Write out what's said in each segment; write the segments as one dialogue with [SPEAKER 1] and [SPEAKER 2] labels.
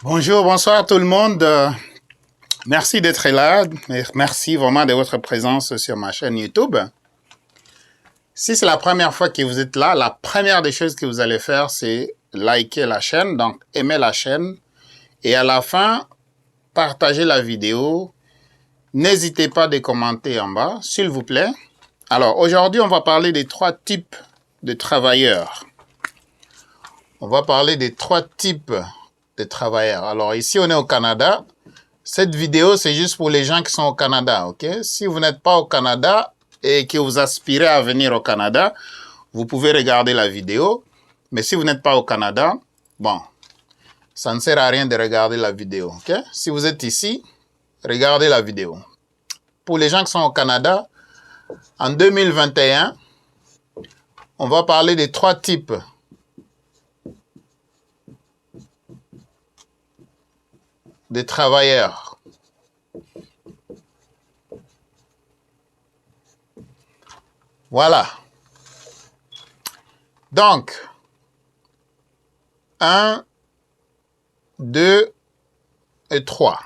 [SPEAKER 1] Bonjour, bonsoir tout le monde. Merci d'être là. Merci vraiment de votre présence sur ma chaîne YouTube. Si c'est la première fois que vous êtes là, la première des choses que vous allez faire, c'est liker la chaîne, donc aimer la chaîne. Et à la fin, partager la vidéo. N'hésitez pas de commenter en bas, s'il vous plaît. Alors, aujourd'hui, on va parler des 3 types de travailleurs. On va parler des 3 types de travailleurs. Alors, ici, on est au Canada. Cette vidéo, c'est juste pour les gens qui sont au Canada, ok? Si vous n'êtes pas au Canada et que vous aspirez à venir au Canada, vous pouvez regarder la vidéo. Mais si vous n'êtes pas au Canada, bon, ça ne sert à rien de regarder la vidéo, ok? Si vous êtes ici, regardez la vidéo. Pour les gens qui sont au Canada, en 2021, on va parler des 3 types de travailleurs. Voilà. Donc, 1, 2 et 3.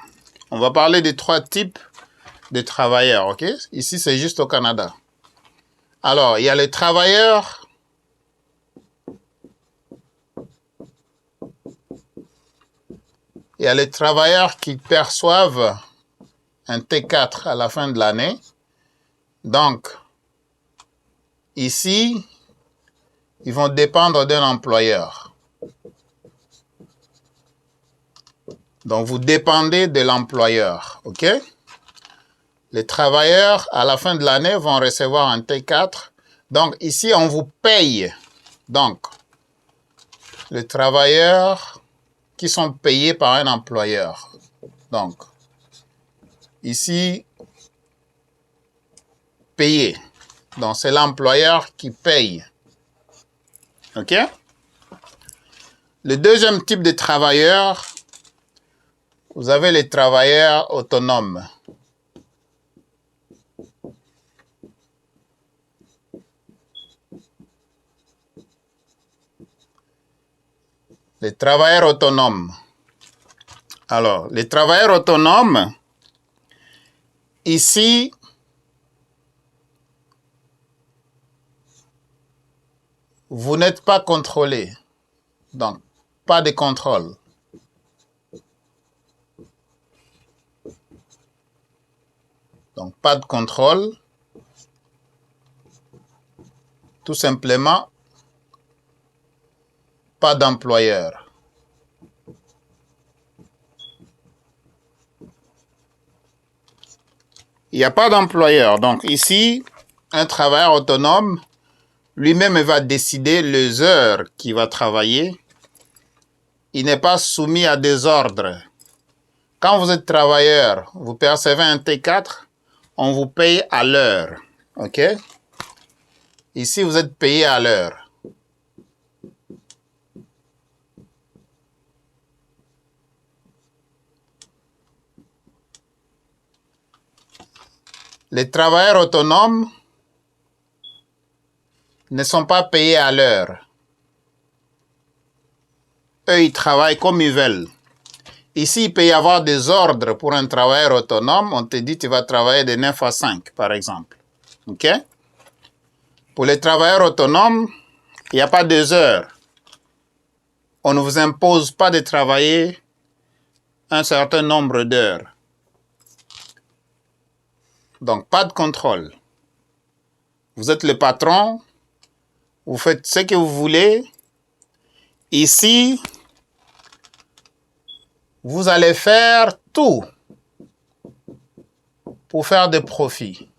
[SPEAKER 1] On va parler des 3 types de travailleurs, ok? Ici, c'est juste au Canada. Alors, il y a les travailleurs qui perçoivent un T4 à la fin de l'année. Donc, ici, ils vont dépendre d'un employeur. Donc, vous dépendez de l'employeur, ok? Les travailleurs, à la fin de l'année, vont recevoir un T4. Donc, ici, on vous paye. Donc, les travailleurs qui sont payés par un employeur. Donc, ici, payé. Donc, c'est l'employeur qui paye. OK? Le deuxième type de travailleurs, vous avez les travailleurs autonomes. Les travailleurs autonomes. Alors, les travailleurs autonomes, ici, vous n'êtes pas contrôlé. Donc, pas de contrôle. Donc, pas de contrôle. Tout simplement, pas d'employeur. Il n'y a pas d'employeur. Donc, ici, un travailleur autonome, lui-même va décider les heures qu'il va travailler. Il n'est pas soumis à des ordres. Quand vous êtes travailleur, vous percevez un T4, on vous paye à l'heure. OK? Ici, vous êtes payé à l'heure. Les travailleurs autonomes ne sont pas payés à l'heure. Eux, ils travaillent comme ils veulent. Ici, il peut y avoir des ordres pour un travailleur autonome. On te dit tu vas travailler de 9 à 5, par exemple. OK? Pour les travailleurs autonomes, il n'y a pas de heures. On ne vous impose pas de travailler un certain nombre d'heures. Donc, pas de contrôle. Vous êtes le patron, vous faites ce que vous voulez. Ici, vous allez faire tout pour faire des profits,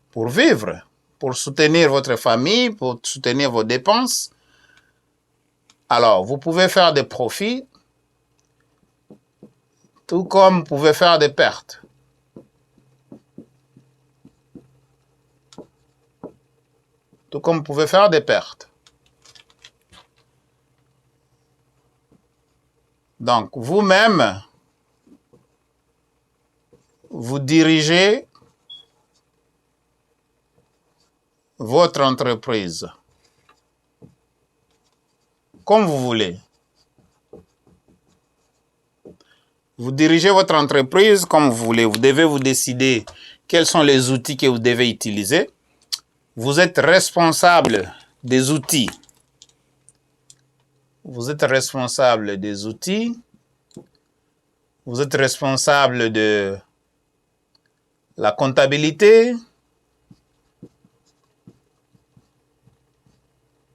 [SPEAKER 1] pour vivre, pour soutenir votre famille, pour soutenir vos dépenses. Alors, vous pouvez faire des profits, tout comme vous pouvez faire des pertes. Tout comme vous pouvez faire des pertes. Donc, vous-même, vous dirigez votre entreprise comme vous voulez. Vous dirigez votre entreprise comme vous voulez. Vous devez vous décider quels sont les outils que vous devez utiliser. Vous êtes responsable des outils. Vous êtes responsable des outils. Vous êtes responsable de la comptabilité.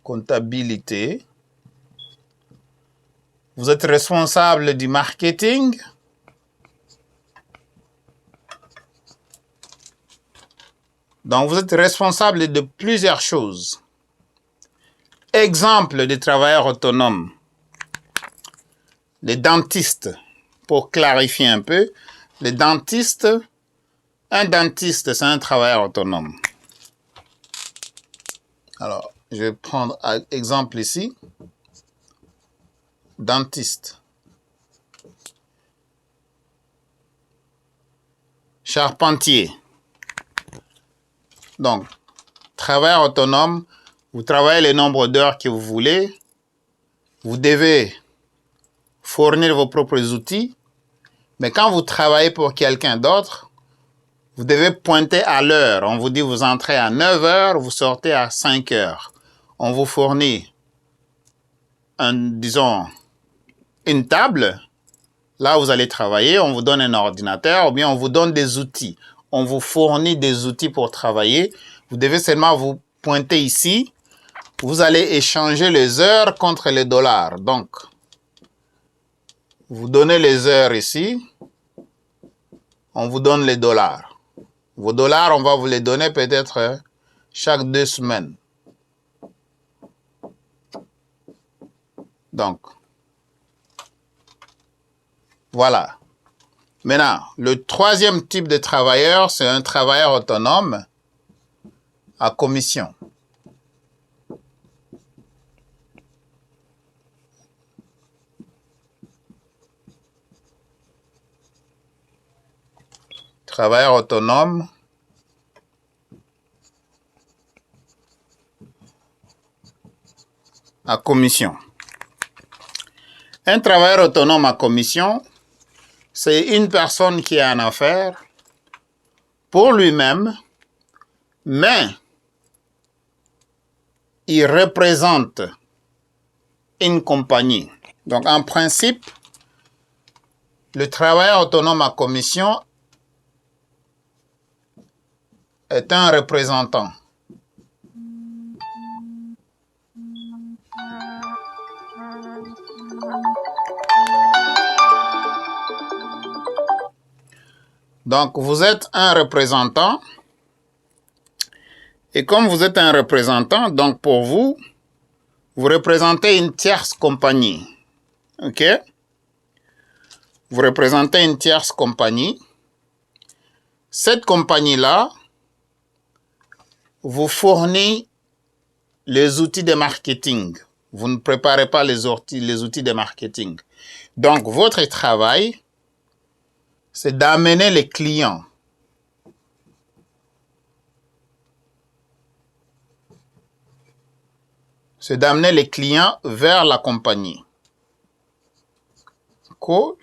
[SPEAKER 1] Comptabilité. Vous êtes responsable du marketing. Donc, vous êtes responsable de plusieurs choses. Exemple de travailleurs autonomes. Les dentistes, pour clarifier un peu, les dentistes, un dentiste, c'est un travailleur autonome. Alors, je vais prendre un exemple ici. Dentiste. Charpentier. Donc, travailleur autonome, vous travaillez le nombre d'heures que vous voulez. Vous devez fournir vos propres outils. Mais quand vous travaillez pour quelqu'un d'autre, vous devez pointer à l'heure. On vous dit vous entrez à 9 heures, vous sortez à 5 heures. On vous fournit, disons, une table. Là, vous allez travailler. On vous donne un ordinateur ou bien on vous donne des outils. On vous fournit des outils pour travailler. Vous devez seulement vous pointer ici. Vous allez échanger les heures contre les dollars. Donc, vous donnez les heures ici. On vous donne les dollars. Vos dollars, on va vous les donner peut-être chaque 2 semaines. Donc, voilà. Maintenant, le troisième type de travailleur, c'est un travailleur autonome à commission. Travailleur autonome à commission. Un travailleur autonome à commission, c'est une personne qui est en affaires pour lui-même, mais il représente une compagnie. Donc, en principe, le travailleur autonome à commission est un représentant. Donc, vous êtes un représentant. Et comme vous êtes un représentant, donc pour vous, vous représentez une tierce compagnie. OK? Vous représentez une tierce compagnie. Cette compagnie-là vous fournit les outils de marketing. Vous ne préparez pas les outils de marketing. Donc, votre travail, c'est d'amener les clients. C'est d'amener les clients vers la compagnie. CO,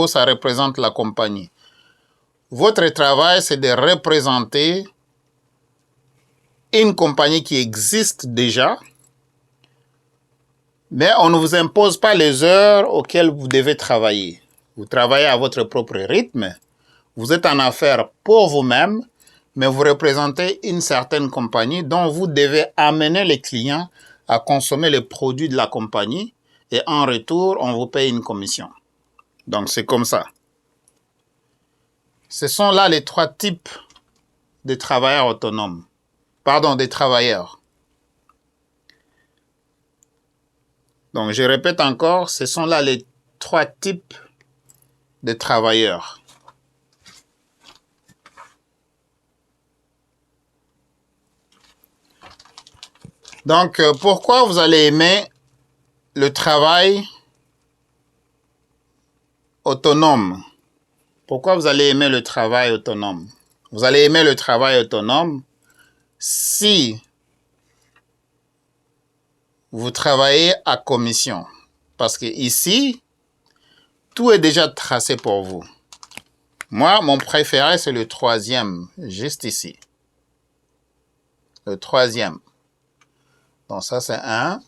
[SPEAKER 1] ça représente la compagnie. Votre travail, c'est de représenter une compagnie qui existe déjà, mais on ne vous impose pas les heures auxquelles vous devez travailler. Vous travaillez à votre propre rythme. Vous êtes en affaires pour vous-même, mais vous représentez une certaine compagnie dont vous devez amener les clients à consommer les produits de la compagnie et en retour, on vous paye une commission. Donc, c'est comme ça. Ce sont là les 3 types de travailleurs autonomes. Pardon, des travailleurs. Donc, je répète encore, ce sont là les 3 types de travailleurs. Donc, pourquoi vous allez aimer le travail autonome? Pourquoi vous allez aimer le travail autonome? Vous allez aimer le travail autonome si vous travaillez à commission. Parce que ici, tout est déjà tracé pour vous. Moi, mon préféré, c'est le troisième, juste ici. Le troisième. Donc ça, c'est 1.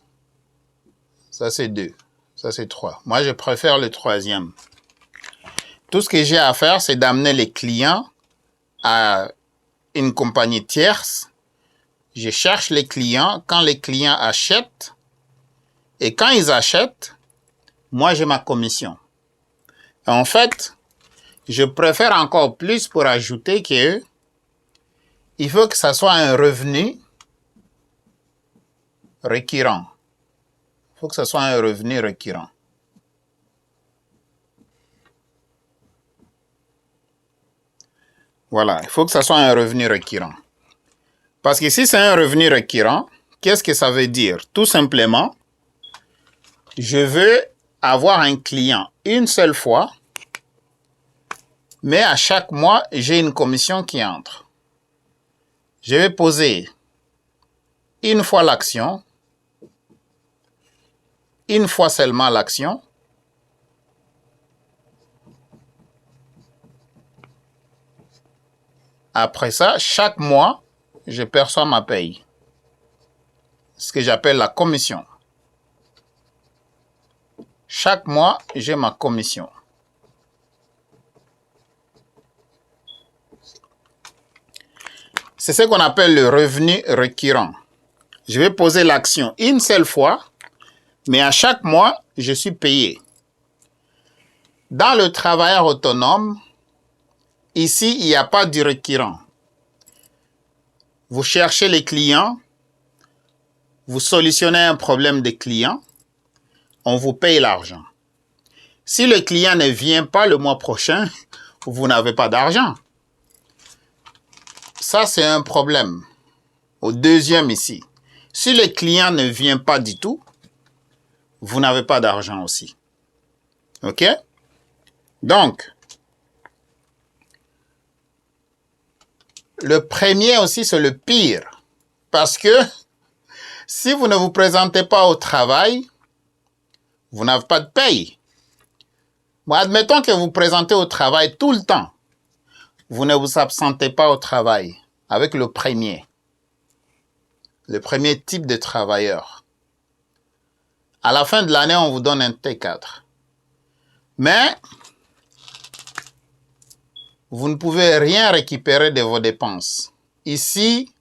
[SPEAKER 1] Ça, c'est 2. Ça, c'est 3. Moi, je préfère le troisième. Tout ce que j'ai à faire, c'est d'amener les clients à une compagnie tierce. Je cherche les clients. Quand les clients achètent, et quand ils achètent, moi, j'ai ma commission. En fait, je préfère encore plus pour ajouter que il faut que ça soit un revenu récurrent. Il faut que ce soit un revenu récurrent. Voilà, il faut que ce soit un revenu récurrent. Parce que si c'est un revenu récurrent, qu'est-ce que ça veut dire? Tout simplement, je veux avoir un client une seule fois, mais à chaque mois, j'ai une commission qui entre. Je vais poser une fois l'action, une fois seulement l'action. Après ça, chaque mois, je perçois ma paye. Ce que j'appelle la commission. Chaque mois, j'ai ma commission. C'est ce qu'on appelle le revenu récurrent. Je vais poser l'action une seule fois, mais à chaque mois, je suis payé. Dans le travailleur autonome, ici, il n'y a pas de récurrent. Vous cherchez les clients, vous solutionnez un problème des clients, on vous paye l'argent. Si le client ne vient pas le mois prochain, vous n'avez pas d'argent. Ça, c'est un problème. Au deuxième ici, si le client ne vient pas du tout, vous n'avez pas d'argent aussi. OK? Donc, le premier aussi, c'est le pire. Parce que si vous ne vous présentez pas au travail, vous n'avez pas de paye. Bon, admettons que vous vous présentez au travail tout le temps. Vous ne vous absentez pas au travail avec le premier type de travailleur. À la fin de l'année, on vous donne un T4. Mais vous ne pouvez rien récupérer de vos dépenses. Ici,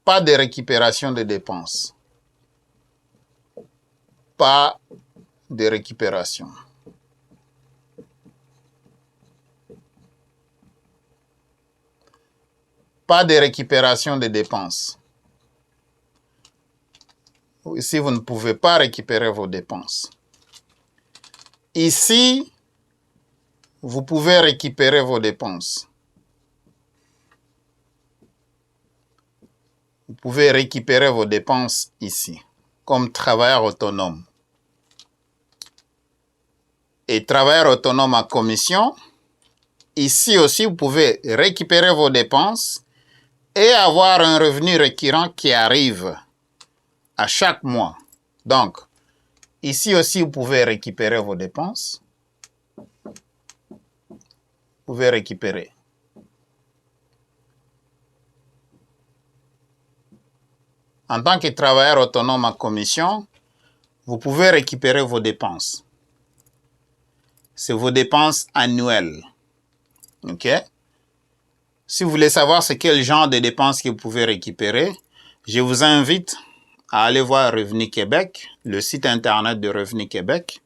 [SPEAKER 1] pas de récupération de dépenses. Pas de récupération. Pas de récupération de dépenses. Ici, vous ne pouvez pas récupérer vos dépenses. Ici, vous pouvez récupérer vos dépenses. Vous pouvez récupérer vos dépenses ici, comme travailleur autonome. Et travailleur autonome à commission, ici aussi, vous pouvez récupérer vos dépenses et avoir un revenu récurrent qui arrive à chaque mois. Donc, ici aussi, vous pouvez récupérer vos dépenses. Vous pouvez récupérer. En tant que travailleur autonome à commission, vous pouvez récupérer vos dépenses. C'est vos dépenses annuelles. OK? Si vous voulez savoir c'est quel genre de dépenses que vous pouvez récupérer, je vous invite à aller voir Revenu Québec, le site internet de Revenu Québec,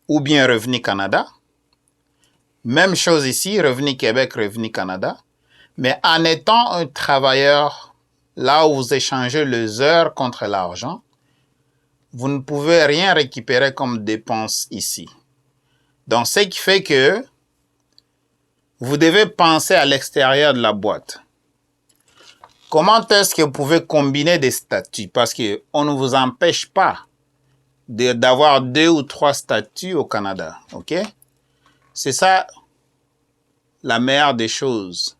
[SPEAKER 1] ou bien Revenu Canada. Même chose ici, Revenu Québec, Revenu Canada. Mais en étant un travailleur, là où vous échangez les heures contre l'argent, vous ne pouvez rien récupérer comme dépense ici. Donc, ce qui fait que vous devez penser à l'extérieur de la boîte. Comment est-ce que vous pouvez combiner des statuts? Parce qu'on ne vous empêche pas d'avoir 2 ou 3 statuts au Canada. OK? C'est ça la meilleure des choses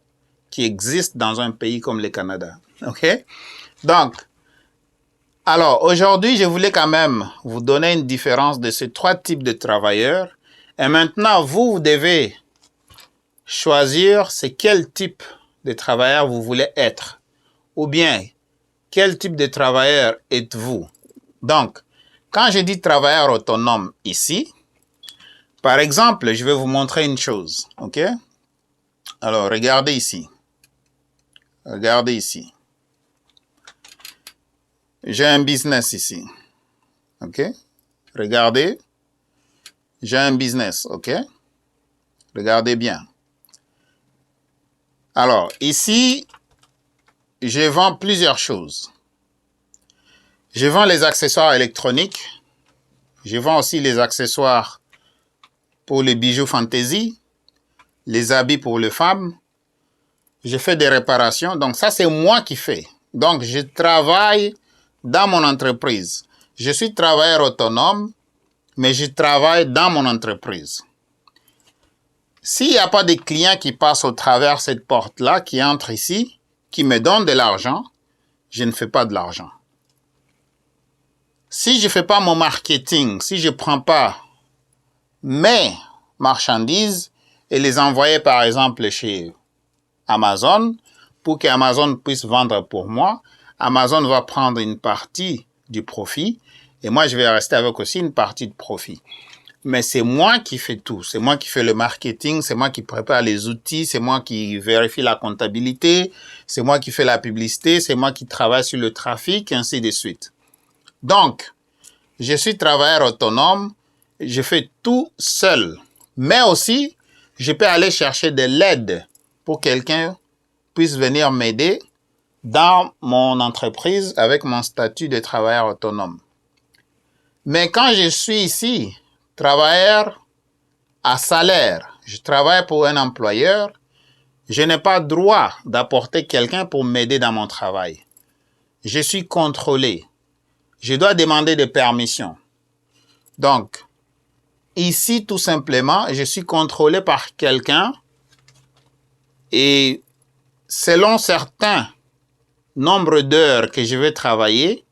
[SPEAKER 1] qui existent dans un pays comme le Canada. OK? Donc, Alors, aujourd'hui, je voulais quand même vous donner une différence de ces trois types de travailleurs. Et maintenant, vous devez choisir c'est quel type de travailleur vous voulez être. Ou bien, quel type de travailleur êtes-vous? Donc, quand je dis travailleur autonome ici, par exemple, je vais vous montrer une chose, ok? Alors, regardez ici. Regardez ici. J'ai un business ici, ok? Regardez, j'ai un business, ok? Regardez bien. Alors, ici, je vends plusieurs choses. Je vends les accessoires électroniques. Je vends aussi les accessoires pour les bijoux fantaisie, les habits pour les femmes. Je fais des réparations. Donc, ça, c'est moi qui fais. Donc, je travaille dans mon entreprise. Je suis travailleur autonome, mais je travaille dans mon entreprise. S'il n'y a pas de clients qui passent au travers de cette porte-là, qui entrent ici, qui me donnent de l'argent, je ne fais pas de l'argent. Si je ne fais pas mon marketing, si je ne prends pas mes marchandises et les envoyer par exemple chez Amazon, pour qu'Amazon puisse vendre pour moi, Amazon va prendre une partie du profit et moi je vais rester avec aussi une partie de profit. Mais c'est moi qui fais tout. C'est moi qui fais le marketing, c'est moi qui prépare les outils, c'est moi qui vérifie la comptabilité, c'est moi qui fais la publicité, c'est moi qui travaille sur le trafic, ainsi de suite. Donc, je suis travailleur autonome, je fais tout seul. Mais aussi, je peux aller chercher de l'aide pour quelqu'un puisse venir m'aider dans mon entreprise avec mon statut de travailleur autonome. Mais quand je suis ici, travailleur à salaire, je travaille pour un employeur, je n'ai pas droit d'apporter quelqu'un pour m'aider dans mon travail. Je suis contrôlé. Je dois demander des permissions. Donc, ici, tout simplement, je suis contrôlé par quelqu'un et selon certains nombres d'heures que je vais travailler,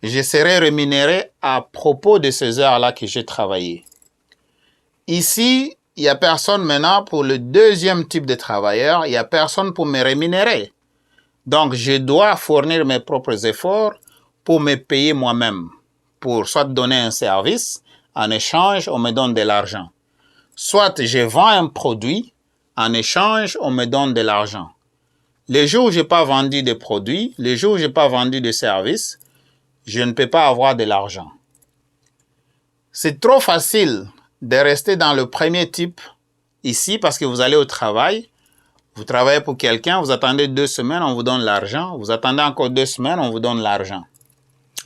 [SPEAKER 1] je serai rémunéré à propos de ces heures-là que j'ai travaillé. Ici, il n'y a personne maintenant pour le deuxième type de travailleur, il n'y a personne pour me rémunérer. Donc, je dois fournir mes propres efforts pour me payer moi-même, pour soit donner un service, en échange, on me donne de l'argent. Soit je vends un produit, en échange, on me donne de l'argent. Les jours où je n'ai pas vendu de produits, les jours où je n'ai pas vendu de services, je ne peux pas avoir de l'argent. C'est trop facile de rester dans le premier type ici parce que vous allez au travail, vous travaillez pour quelqu'un, vous attendez 2 semaines, on vous donne l'argent, vous attendez encore 2 semaines, on vous donne l'argent.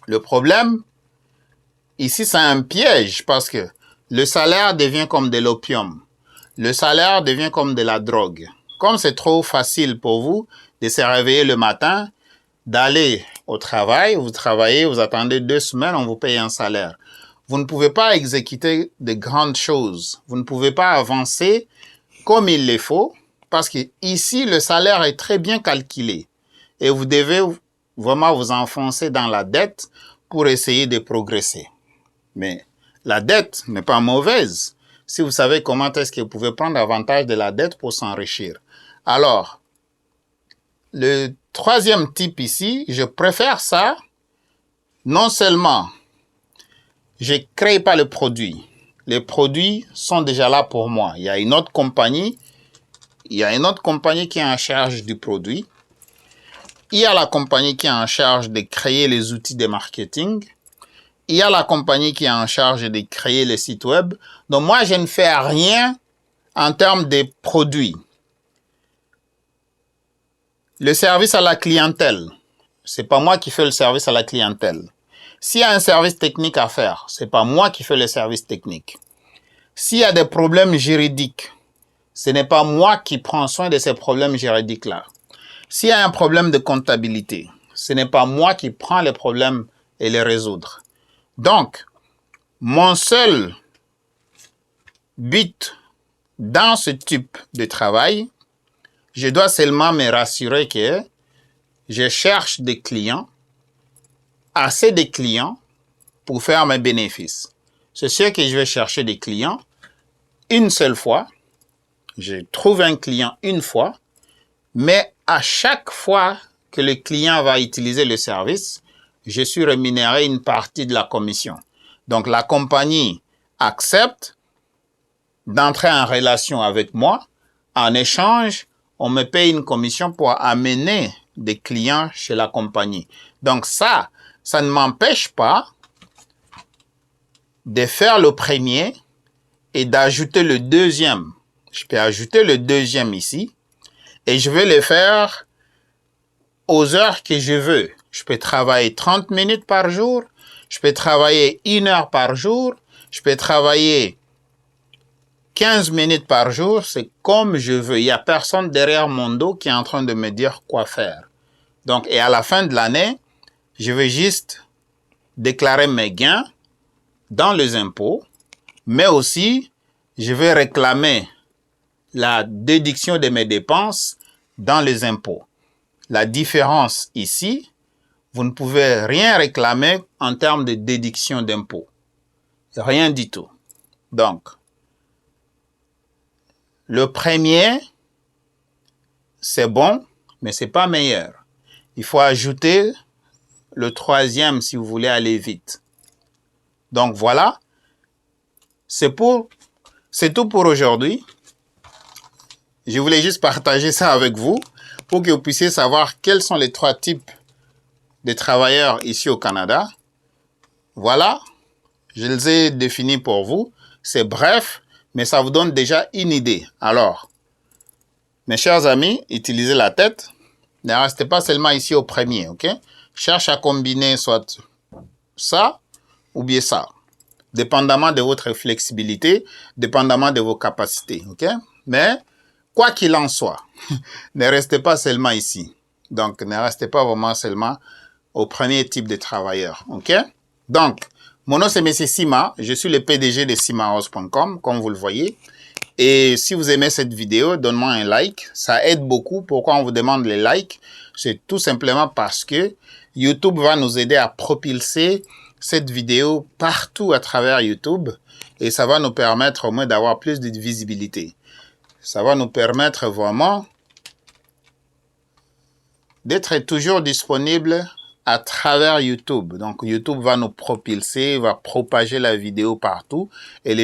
[SPEAKER 1] Le problème, ici, c'est un piège parce que le salaire devient comme de l'opium. Le salaire devient comme de la drogue. Comme c'est trop facile pour vous de se réveiller le matin, d'aller au travail, vous travaillez, vous attendez 2 semaines, on vous paye un salaire. Vous ne pouvez pas exécuter de grandes choses. Vous ne pouvez pas avancer comme il le faut parce que ici, le salaire est très bien calculé et vous devez vraiment vous enfoncer dans la dette pour essayer de progresser. Mais la dette n'est pas mauvaise si vous savez comment est-ce que vous pouvez prendre avantage de la dette pour s'enrichir. Alors, le troisième type ici, je préfère ça. Non seulement je ne crée pas le produit. Les produits sont déjà là pour moi. Il y a une autre compagnie qui est en charge du produit. Il y a la compagnie qui est en charge de créer les outils de marketing. Il y a la compagnie qui est en charge de créer les sites web. Donc moi, je ne fais rien en termes de produits. Le service à la clientèle, c'est pas moi qui fais le service à la clientèle. S'il y a un service technique à faire, c'est pas moi qui fais le service technique. S'il y a des problèmes juridiques, ce n'est pas moi qui prends soin de ces problèmes juridiques-là. S'il y a un problème de comptabilité, ce n'est pas moi qui prends les problèmes et les résoudre. Donc, mon seul but dans ce type de travail, je dois seulement me rassurer que je cherche des clients, assez de clients pour faire mes bénéfices. C'est sûr que je vais chercher des clients une seule fois. Je trouve un client une fois, mais à chaque fois que le client va utiliser le service, je suis rémunéré une partie de la commission. Donc, la compagnie accepte d'entrer en relation avec moi. En échange, on me paye une commission pour amener des clients chez la compagnie. Donc, ça ne m'empêche pas de faire le premier et d'ajouter le deuxième. Je peux ajouter le deuxième ici et je vais le faire aux heures que je veux. Je peux travailler 30 minutes par jour, je peux travailler 1 heure par jour, je peux travailler 15 minutes par jour, c'est comme je veux. Il n'y a personne derrière mon dos qui est en train de me dire quoi faire. Donc, et à la fin de l'année, je vais juste déclarer mes gains dans les impôts, mais aussi, je vais réclamer la déduction de mes dépenses dans les impôts. La différence ici, vous ne pouvez rien réclamer en termes de déduction d'impôts. Rien du tout. Donc, le premier, c'est bon, mais c'est pas meilleur. Il faut ajouter le troisième si vous voulez aller vite. Donc voilà, c'est tout pour aujourd'hui. Je voulais juste partager ça avec vous pour que vous puissiez savoir quels sont les 3 types de travailleurs ici au Canada. Voilà, je les ai définis pour vous. C'est bref, mais ça vous donne déjà une idée. Alors, mes chers amis, utilisez la tête. Ne restez pas seulement ici au premier, ok? Cherche à combiner soit ça ou bien ça. Dépendamment de votre flexibilité, dépendamment de vos capacités, ok? Mais, quoi qu'il en soit, ne restez pas seulement ici. Donc, ne restez pas vraiment seulement au premier type de travailleur, ok? Donc, mon nom c'est M. Sima, je suis le PDG de simahouse.com, comme vous le voyez. Et si vous aimez cette vidéo, donne-moi un like, ça aide beaucoup. Pourquoi on vous demande les likes? C'est tout simplement parce que YouTube va nous aider à propulser cette vidéo partout à travers YouTube et ça va nous permettre au moins d'avoir plus de visibilité. Ça va nous permettre vraiment d'être toujours disponible à travers YouTube. Donc, YouTube va nous propulser, va propager la vidéo partout et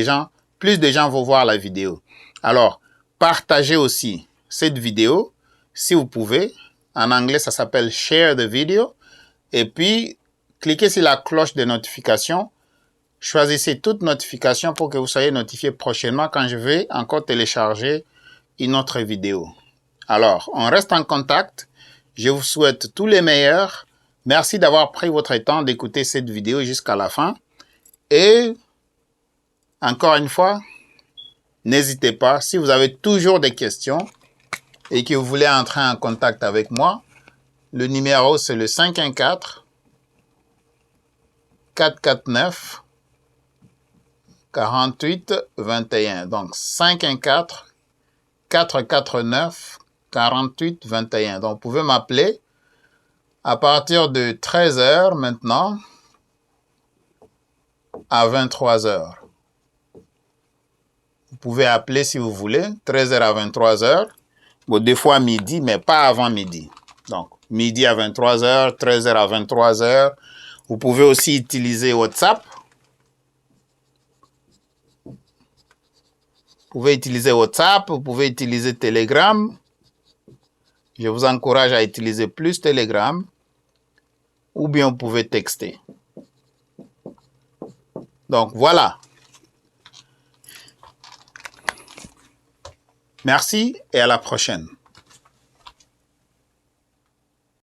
[SPEAKER 1] plus de gens vont voir la vidéo. Alors, partagez aussi cette vidéo si vous pouvez. En anglais, ça s'appelle « Share the video ». Et puis, cliquez sur la cloche de notification. Choisissez toute notification pour que vous soyez notifié prochainement quand je vais encore télécharger une autre vidéo. Alors, on reste en contact. Je vous souhaite tous les meilleurs. Merci d'avoir pris votre temps d'écouter cette vidéo jusqu'à la fin. Et, encore une fois, n'hésitez pas, si vous avez toujours des questions et que vous voulez entrer en contact avec moi, le numéro c'est le 514-449-4821. Donc 514-449-4821. Donc vous pouvez m'appeler à partir de 13h maintenant à 23h. Vous pouvez appeler si vous voulez, 13h à 23h. Bon, des fois midi, mais pas avant midi. Donc, midi à 23h, 13h à 23h. Vous pouvez aussi utiliser WhatsApp. Vous pouvez utiliser WhatsApp, vous pouvez utiliser Telegram. Je vous encourage à utiliser plus Telegram. Ou bien vous pouvez texter. Donc, voilà. Merci et à la prochaine.